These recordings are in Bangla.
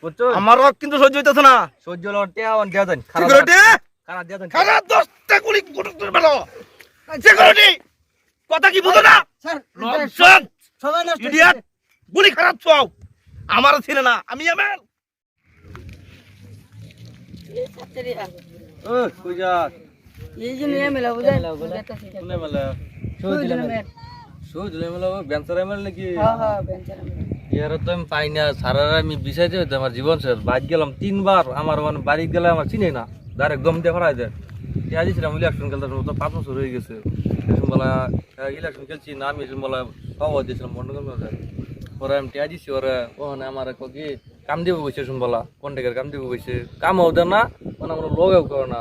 বুঝছো আমারও কিন্তু সহ্য হইতেছে না। সহ্য লড়তে আওয়ান দেয়া দেন সিকিউরিটি খারাপ দেয়া দেন খারাপ 10টা গুলি করে বেরো। সিকিউরিটি কথা কি বুঝো না? স্যার ননসেন্স সবাই নষ্ট ইডিয়েট গুলি খারাপ চাও আমার ছিল না আমি এমএল। ও কইজা এই যে নিয়ে মেলা বুঝাই শুনে মেলা শুধু মেলা বেঞ্চার এমএল নাকি হ্যাঁ বেঞ্চার ইয়ার তো আমি পাই না সারারা আমি বিষাইতে হইতে আমার জীবন শেষ বাইক গেলাম 3 বার আমার মানে বাড়ি গেলে আমার চিনে না ডাইরেক্ট দম দিয়ে ফেরাই দেয় ইয়া দিয়েছিলাম ইলেকশন খেলতে তো 5 বছর হয়ে গেছে বলা ইলেকশন খেলছি না আমি বলা সব দিয়েছিলাম বন্ধ করতে পরে আমি টিয়া দিছি ওরা ওখানে আমার কি কাম দিব বসে বলা কন্ট্রাক্টের কাম দিব বসে কাম হতে না মানে আমার লগেও করো না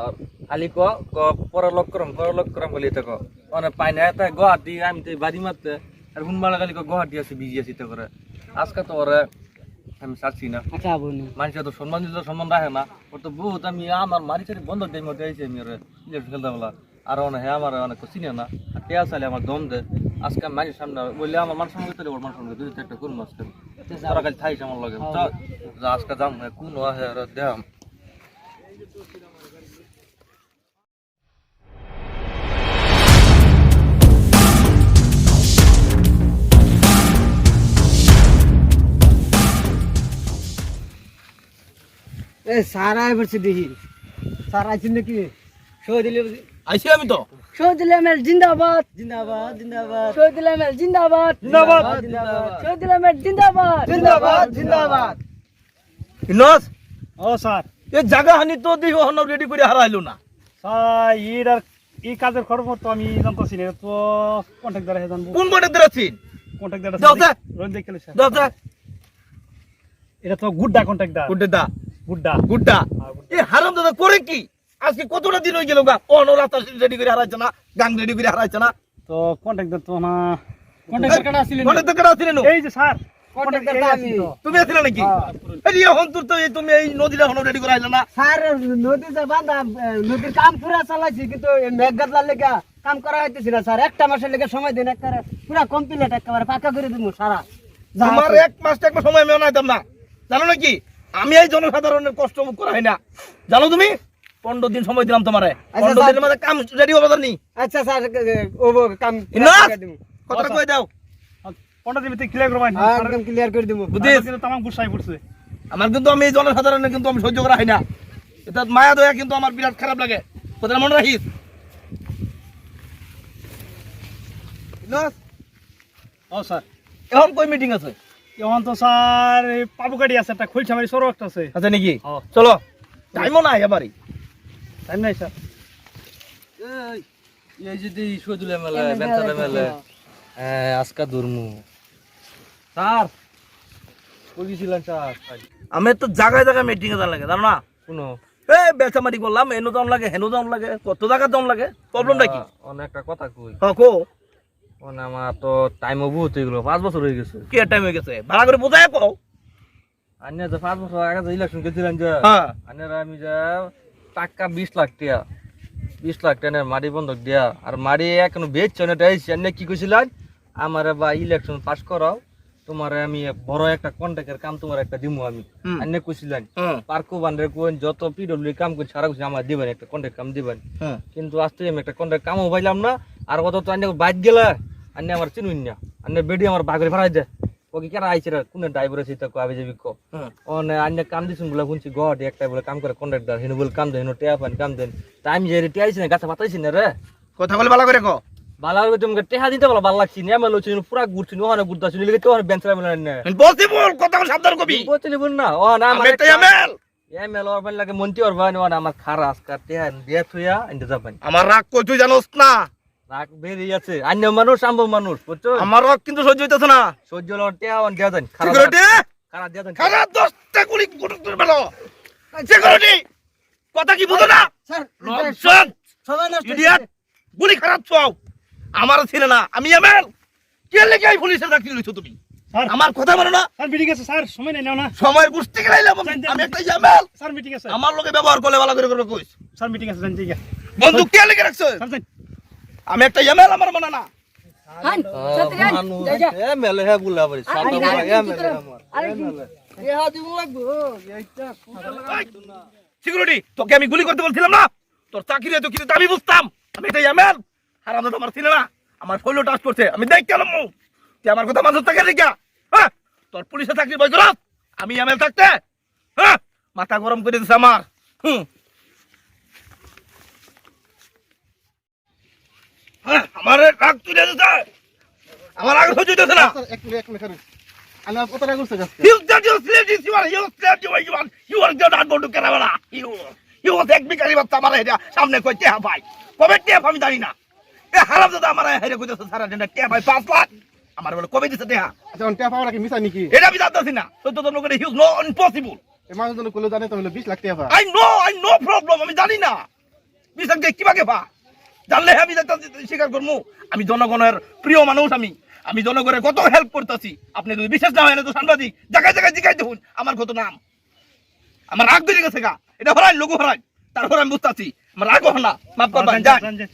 খালি পরে লক করাম বলি থাকো মানে পাই না এটা গুয়াহাটি আমি তো বাড়ি মারতে আর হুনমালা খালি গুয়াহাটি আছে বিজি আছি তো করে আজকে তো ওরা আমি ছাড়ছি না আচ্ছা বলুন মানুষ তো সম্মান দিতে সম্মান রাখে না ওর তো বহুত আমি আমার মারি সারি বন্ধ টাইম মধ্যে আইছি আমি ওরা ইলেকশন খেলতে বলা আর অনেক হ্যাঁ আমার অনেক চিনে না আর টেয়া চাইলে আমার দম দেয় আজকে মানুষের সামনে বললে আমার মান সঙ্গে তাহলে ওর মান সঙ্গে 2-4টা করবো আজকে ওরা খালি থাইছে আমার লগে আজকে যাম কোন দেখাম এ সারা এবারছে দেখি সারা আছেন নাকি শহীদ আইছি আমি তো শহীদুল আহমেদ জিন্দাবাদ জিন্দাবাদ জিন্দাবাদ শহীদুল আহমেদ জিন্দাবাদ জিন্দাবাদ জিন্দাবাদ শহীদুল আহমেদ জিন্দাবাদ জিন্দাবাদ জিন্দাবাদ ইনস ও স্যার এই জায়গা হানি তো দি হন রেডি করে হারাইলো না স্যার এই কাজের খবর তো আমি জানতেছি না তো কন্ট্যাক্ট দ্বারা জানবো কোন কোটে দিরাছিন কন্ট্যাক্ট দ্বারা দাও দে রোজ দেখলে স্যার দাও দে এটা তো গুড্ডা কন্ট্যাক্ট দ্বারা কোটে দা গুড্ডা গুড্ডা এই হারাম দাদা করে কি আজকে কতটা দিন হয়ে গেল গা অন রাস্তা রেডি করে হারাইছে না গাং রেডি করে হারাইছে না তো কন্ট্যাক্ট দ্বারা তো না কন্ট্যাক্ট কাটা ছিল কোটে তো করা ছিল এই যে স্যার কন্ট্যাক্ট কন্ট্যাক্ট দ্বারা আমি আমি তুমি আছিলে নাকি এই হন তোর তো এই তুমি এই নদীটা হন রেডি করে আইলা না স্যার নদী যে বান্ধা নদীর কাম পুরা চালাইছি কিন্তু মেঘগাদলার লেগে কাম করা হইতেছিল না স্যার একটা মাসের লেগে সময় দিন একটা পুরা কমপ্লিট একেবারে পাকা করে দিব সারা আমার এক মাস টাকা সময় মেও নাইতাম না জানো নাকি আমি এই জনসাধারণের কষ্ট মুখ করা হয় না জানো তুমি 15 দিন সময় দিলাম তোমারে 15 দিনের মধ্যে কাম রেডি হবে জানি আচ্ছা স্যার ও কাম ইনাস কথা কই দাও 15 দিন ভিতরে ক্লিয়ার করবাই না একদম ক্লিয়ার করে দিব বুঝিস কিন্তু তামাম গুছাই পড়ছে আমার কিন্তু আমি এই জনসাধারণের কিন্তু আমি সহ্য করা হয় না এটা মায়া দয়া কিন্তু আমার বিরাট খারাপ লাগে কথাটা মনে রাখিস ইনাস ও স্যার এখন কই মিটিং আছে এখন তো স্যার পাবুকাড়ি আছে একটা খুলছামারি সরো একটা আছে আচ্ছা নাকি ও চলো টাইমও নাই এবারই টাইম নাই স্যার এই যদি শহীদুল মেলা বেঞ্চার মেলা আজকা দুর্মু স্যার কই গেছিলেন স্যার আমি তো জায়গায় জায়গায় মিটিং এ যাওয়া লাগে জানো না শুনো এই বেচামারি করলাম এনো দাম লাগে হেনো দাম লাগে কত টাকা দাম লাগে প্রবলেমটা কি অনেকটা কথা কই হ্যাঁ কো মানে আমার তো টাইমও বহুত হয়ে গেল 5 বছর হয়ে গেছে কি টাইম হয়ে গেছে ভাড়া করে বোঝায় কও আন্যা যে 5 বছর আগে যে ইলেকশন গেছিলেন যে হ্যাঁ আন্যারা আমি যে টাকা 20 লাখ টাকা 20 লাখ টাকার মাটি বন্ধক দিয়া আর মাটি এখনো বেচছ না তাই আন্যা কি কইছিলেন আমারে বা ইলেকশন পাস করাও তোমার আমি বড় একটা কন্ট্রাক্টের কাম তোমার একটা দিমু আমি আন্যা কইছিলেন পার্কো বানরে কোন যত পিডব্লিউ কাম কই সারা কিছু আমার দিবেন একটা কন্ট্রাক্ট কাম দিবেন কিন্তু আজকে আমি একটা কন্ট্রাক্ট কামও পাইলাম না আর কত তো আন্যা বাইক গেলা আন্যা আমার চিনুন না আন্যা বেডি আমার বাগরে ফেরাই দে ওকে কেরা আইছে রে কোন ড্রাইভার আছে তা কবে যাবি কো ওনে আন্যা কাম দিছুন বলে শুনছি গড একটা বলে কাম করে কন্ট্রাক্টর হেন বলে কাম দেন টেয়া পান কাম দেন টাইম যে রে টিয়াইছ না গাছা পাতাইছ না রে কথা বলে ভালো করে কো বালা করে তুমি টেহা দিতে বলা ভালো লাগছি না মেলো ছিল পুরা ঘুরছিন ওখানে ঘুরতাছ নিলে তো বেঞ্চরা মেলা না পসিবল কথা সাবধান কবি বলছিলি বল না ও না আমি একটা এমএল এমএল ওর বান লাগে মন্ত্রী ওর বান ও আমার খারাস কার টেহা দিয়ে থইয়া ইন্দা যাবেন আমার রাগ কই তুই জানোস না রাগ বেরিয়ে আছে অন্য মানুষ আম্ব মানুষ বুঝছো আমার রাগ কিন্তু সহ্য হইতেছে না সহ্য লড় টেহা অন দিয়া দেন সিকিউরিটি খারাপ দিয়া দেন খারাপ 10টা গুলি করে বেরো সিকিউরিটি কথা কি বুঝো না স্যার ননসেন্স সবাই নষ্ট ইডিয়েট গুলি খারাপ চাও আমার ছিল না আমি এমএল কে লেগে এই পুলিশের চাকরি লইছো তুমি স্যার আমার কথা মানো না স্যার মিটিং আছে স্যার সময় নাই নাও না সময়ের গুষ্টি গেলাইলাম আমি একটা এমএল স্যার মিটিং আছে আমার লগে ব্যবহার করলে ভালো করে করবে কইস স্যার মিটিং আছে জানতে গিয়া বন্দুক কে লেগে রাখছো স্যার জান আমি একটা এমএল আমার মানা না হান সত্যি মানুষ এমএল হে বুলা বলি সাত এমএল আমার আরে সিকিউরিটি তোকে আমি গুলি করতে বলছিলাম না, তোর চাকরি এত কিছু দামি বুঝতাম, আমি এটা এমএল হারামজাদা আমার ছিল না, আমার ফলো টাচ করছে, আমি দেখ গেলাম তুই আমার কথা মাঝে থাকে রেখা, হ্যাঁ তোর পুলিশে চাকরি বই করাস, আমি এমএল থাকতে, হ্যাঁ মাথা গরম করে দিচ্ছে আমার। হ্যাঁ আমার রাগ তুলে দিতে, আমার রাগ হয়ে যেতেছে না। You সামনে কই টেহা ভাই, কবে টেহা আমি জানি না, এ হারাম দাদা আমার হেরে কইতেছে সারা দিন টেহা ভাই 5 লাখ আমার বলে কবে দিছে টেহা, আচ্ছা টেয়া পাওয়া নাকি মিছা নাকি এটা আমি জানতাছি না, 14 জন করে হিউজ নো ইম্পসিবল, এই মানুষ জন কইলো জানে তো হলো 20 লাখ টাকা পাওয়া। আই নো প্রবলেম, আমি জানি না বিশাল কে কিভাবে পা জানলে আমি স্বীকার করবো, আমি জনগণের প্রিয় মানুষ, আমি জনগণের কত হেল্প করতেছি, আপনি যদি বিশ্বাস না হয় না তো সাংবাদিক জায়গায় জায়গায় জিজ্ঞাসা দেখুন আমার কত নাম, আমার রাগ বেড়ে গেছে গা, এটা হরাই লোক হরাই, তারপর আমি বুঝতেছি আমার রাগ হনা, মাফ করবেন, যান, যান, যান।